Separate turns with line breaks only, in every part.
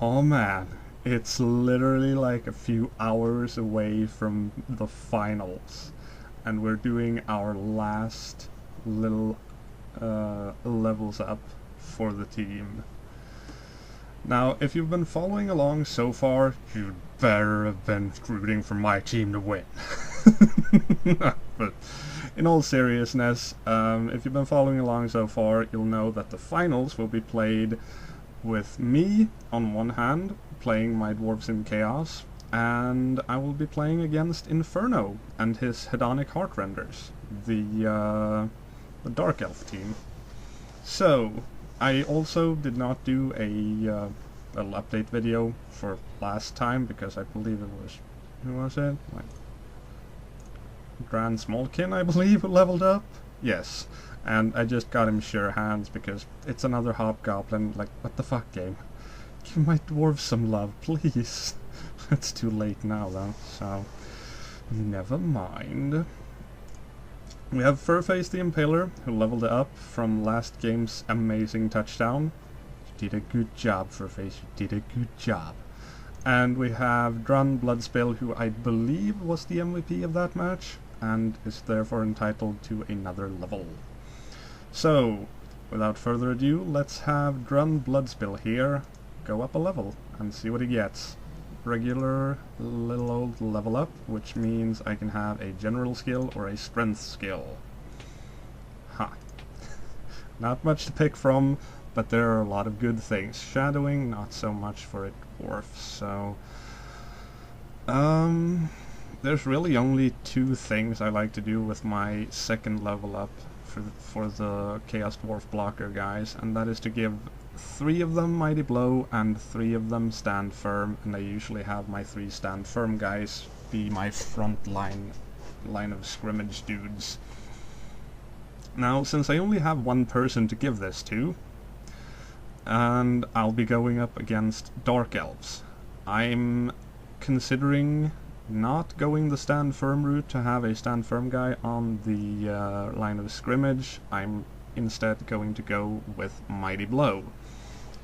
Oh man, it's literally like a few hours away from the finals, and we're doing our last little levels up for the team. Now, if you've been following along so far, you'd better have been rooting for my team to win. But in all seriousness, if you've been following along so far, you'll know that the finals will be played with me on one hand, playing my Dwarves in Chaos, and I will be playing against Inferno and his Hedonic Heartrenders, the Dark Elf team. So, I also did not do a little update video for last time, because I believe it was, who was it? Like, Grand Smallkin, I believe, who leveled up? Yes. And I just got him sure hands because it's another hobgoblin. Like, what the fuck, game? Give my dwarves some love, please. It's too late now, though, so never mind. We have Furface the Impaler, who leveled up from last game's amazing touchdown. You did a good job, Furface. You did a good job. And we have Drun Bloodspill, who I believe was the MVP of that match, and is therefore entitled to another level. So, without further ado, let's have Drun Bloodspill here go up a level and see what he gets. Regular little old level up, which means I can have a general skill or a strength skill. Ha. Not much to pick from, but there are a lot of good things. Shadowing, not so much for a dwarf, so there's really only two things I like to do with my second level up for the Chaos Dwarf blocker guys, and that is to give 3 of them Mighty Blow and 3 of them Stand Firm, and I usually have my 3 Stand Firm guys be my front line of scrimmage dudes. Now, since I only have one person to give this to, and I'll be going up against Dark Elves, I'm considering not going the Stand Firm route to have a Stand Firm guy on the line of scrimmage. I'm instead going to go with Mighty Blow.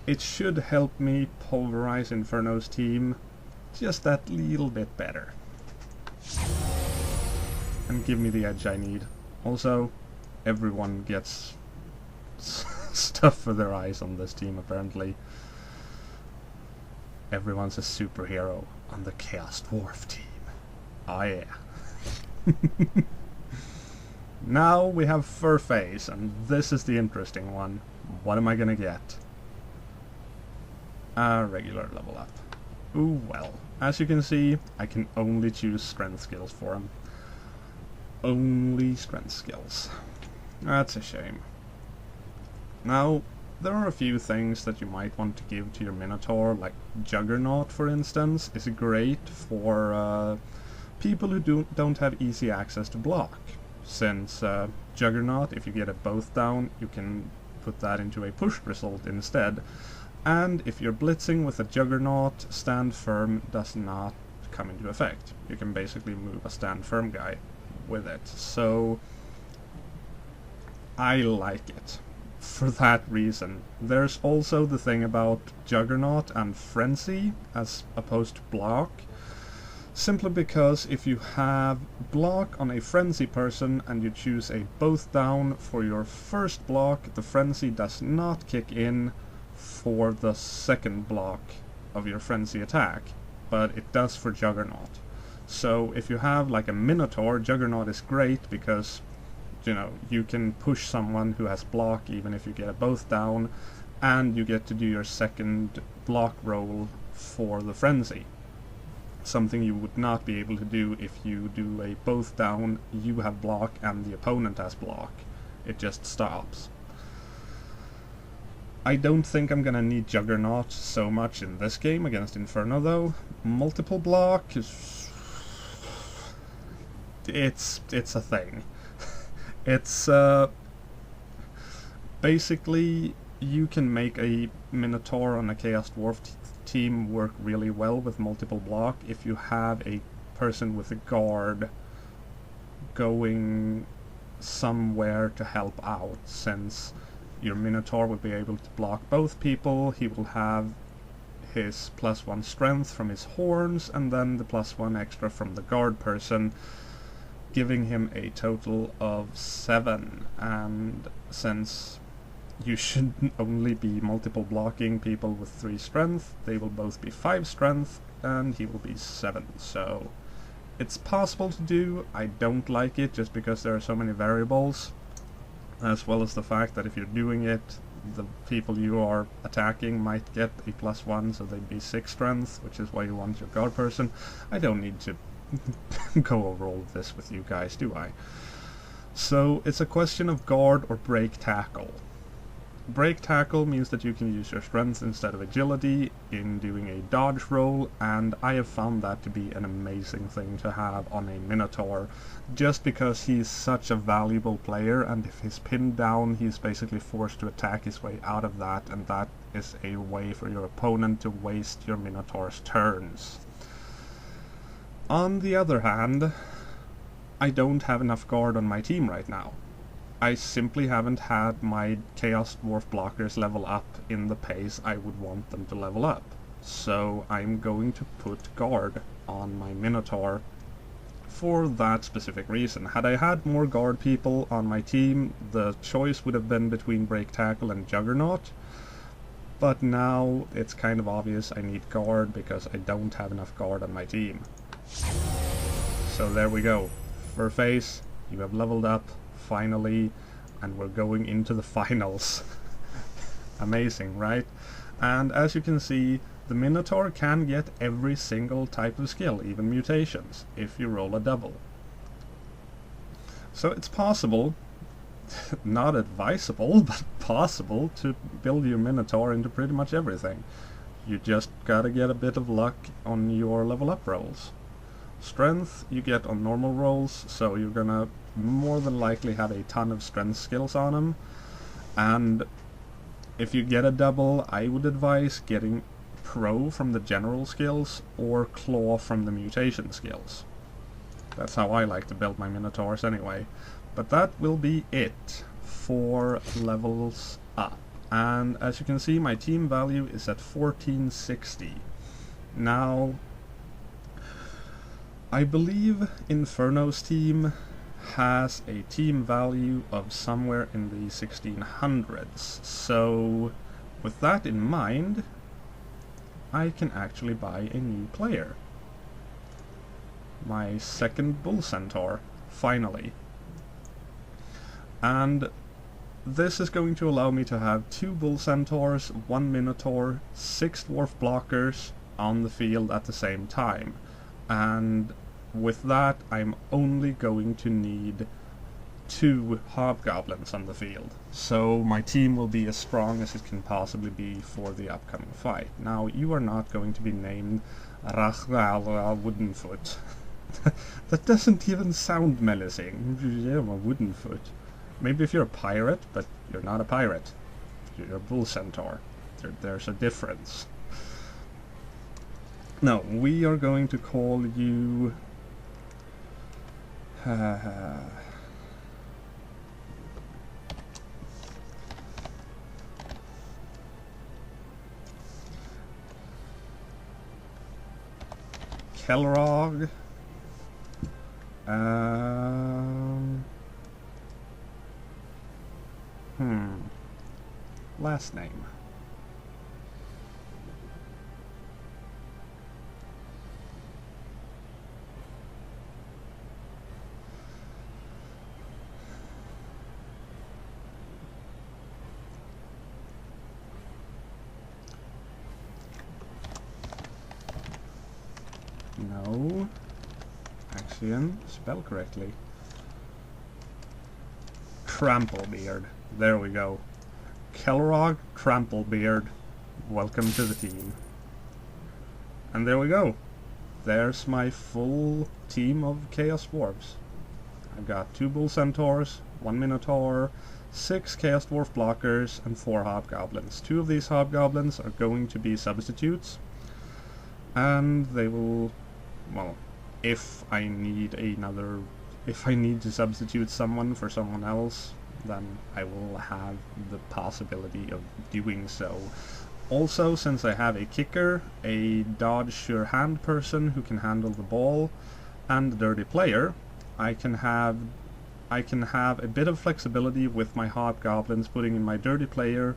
It should help me pulverize Inferno's team just that little bit better, and give me the edge I need. Also, everyone gets stuff for their eyes on this team, apparently. Everyone's a superhero on the Chaos Dwarf team. Oh yeah. Now we have Furface, and this is the interesting one. What am I gonna get? A regular level up. Ooh, well. As you can see, I can only choose strength skills for him. Only strength skills. That's a shame. Now, there are a few things that you might want to give to your Minotaur, like Juggernaut, for instance, is great for people who don't have easy access to block. Since Juggernaut, if you get it both down, you can put that into a push result instead. And if you're blitzing with a Juggernaut, Stand Firm does not come into effect. You can basically move a Stand Firm guy with it. So, I like it for that reason. There's also the thing about Juggernaut and Frenzy as opposed to block. Simply because if you have block on a Frenzy person and you choose a both down for your first block, the Frenzy does not kick in for the second block of your Frenzy attack, but it does for Juggernaut. So if you have like a Minotaur, Juggernaut is great because, you know, you can push someone who has block even if you get a both down, and you get to do your second block roll for the Frenzy. Something you would not be able to do if you do a both down, you have block and the opponent has block. It just stops. I don't think I'm gonna need Juggernaut so much in this game against Inferno though. Multiple block is... it's a thing. It's basically you can make a Minotaur on a Chaos Dwarf team work really well with multiple block if you have a person with a guard going somewhere to help out, since your Minotaur will be able to block both people. He will have his +1 strength from his horns, and then the +1 extra from the guard person, giving him a total of 7. And since you should only be multiple blocking people with 3 strength, they will both be 5 strength, and he will be 7. So it's possible to do. I don't like it just because there are so many variables, as well as the fact that if you're doing it, the people you are attacking might get a +1, so they'd be 6 strength, which is why you want your guard person. I don't need to go over all of this with you guys, do I? So it's a question of guard or break tackle. Break tackle means that you can use your strength instead of agility in doing a dodge roll, and I have found that to be an amazing thing to have on a Minotaur, just because he's such a valuable player, and if he's pinned down, he's basically forced to attack his way out of that, and that is a way for your opponent to waste your Minotaur's turns. On the other hand, I don't have enough guard on my team right now. I simply haven't had my Chaos Dwarf blockers level up in the pace I would want them to level up. So I'm going to put guard on my Minotaur for that specific reason. Had I had more guard people on my team, the choice would have been between break tackle and juggernaut. But now it's kind of obvious I need guard because I don't have enough guard on my team. So there we go. Fur face, you have leveled up. Finally, and we're going into the finals. Amazing, right? And as you can see, the Minotaur can get every single type of skill, even mutations, if you roll a double. So it's possible, not advisable, but possible to build your Minotaur into pretty much everything. You just gotta get a bit of luck on your level up rolls. Strength you get on normal rolls, so you're gonna more than likely have a ton of strength skills on him, and if you get a double, I would advise getting Pro from the general skills or Claw from the mutation skills. That's how I like to build my Minotaurs anyway. But that will be it for levels up, and as you can see, my team value is at 1460. Now, I believe Inferno's team has a team value of somewhere in the 1600s, so with that in mind, I can actually buy a new player. My second Bull Centaur, finally. And this is going to allow me to have 2 Bull Centaurs, 1 Minotaur, 6 Dwarf Blockers on the field at the same time. And with that, I'm only going to need 2 Hobgoblins on the field. So my team will be as strong as it can possibly be for the upcoming fight. Now, you are not going to be named Rachgal Woodenfoot. That doesn't even sound menacing. Yeah, a Woodenfoot. Maybe if you're a pirate, but you're not a pirate. You're a Bull Centaur. There's a difference. No, we are going to call you... Kelrog. Last name. No. Acciyn, spell correctly. Tramplebeard. There we go. Kelrog Tramplebeard. Welcome to the team. And there we go. There's my full team of Chaos Dwarves. I've got 2 Bull Centaurs, 1 Minotaur, 6 Chaos Dwarf Blockers, and 4 Hobgoblins. 2 of these Hobgoblins are going to be substitutes, and they will, well, if I need to substitute someone for someone else, then I will have the possibility of doing so. Also, since I have a kicker, a dodge sure hand person who can handle the ball, and a dirty player, I can have a bit of flexibility with my hobgoblins, putting in my dirty player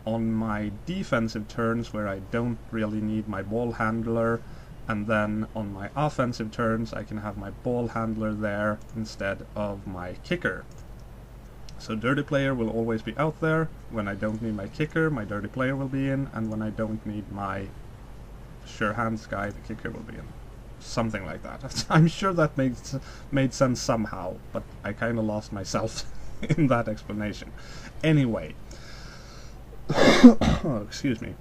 on my defensive turns where I don't really need my ball handler, and then on my offensive turns I can have my ball handler there instead of my kicker. So dirty player will always be out there. When I don't need my kicker, my dirty player will be in, and when I don't need my sure hands guy, the kicker will be in. Something like that. I'm sure that made sense somehow, but I kind of lost myself in that explanation. Anyway, oh, excuse me.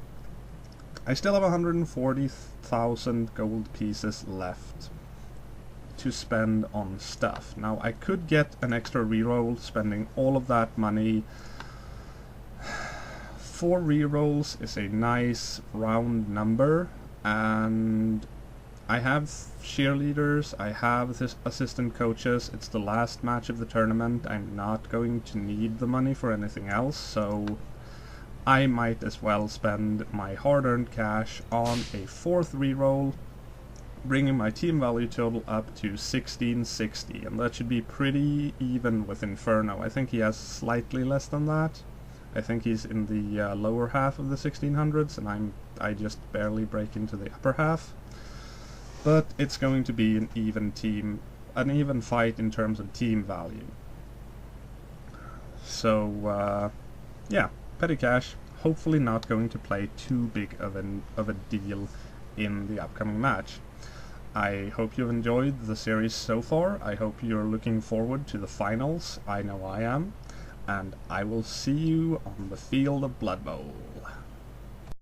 I still have 140,000 gold pieces left to spend on stuff. Now I could get an extra reroll, spending all of that money. 4 rerolls is a nice round number, and I have cheerleaders, I have assistant coaches, it's the last match of the tournament, I'm not going to need the money for anything else, so I might as well spend my hard-earned cash on a 4th reroll, bringing my team value total up to 1660, and that should be pretty even with Inferno. I think he has slightly less than that. I think he's in the lower half of the 1600s, and I just barely break into the upper half. But it's going to be an even fight in terms of team value. So yeah, petty cash. Hopefully not going to play too big of a deal in the upcoming match. I hope you've enjoyed the series so far. I hope you're looking forward to the finals. I know I am. And I will see you on the field of Blood Bowl.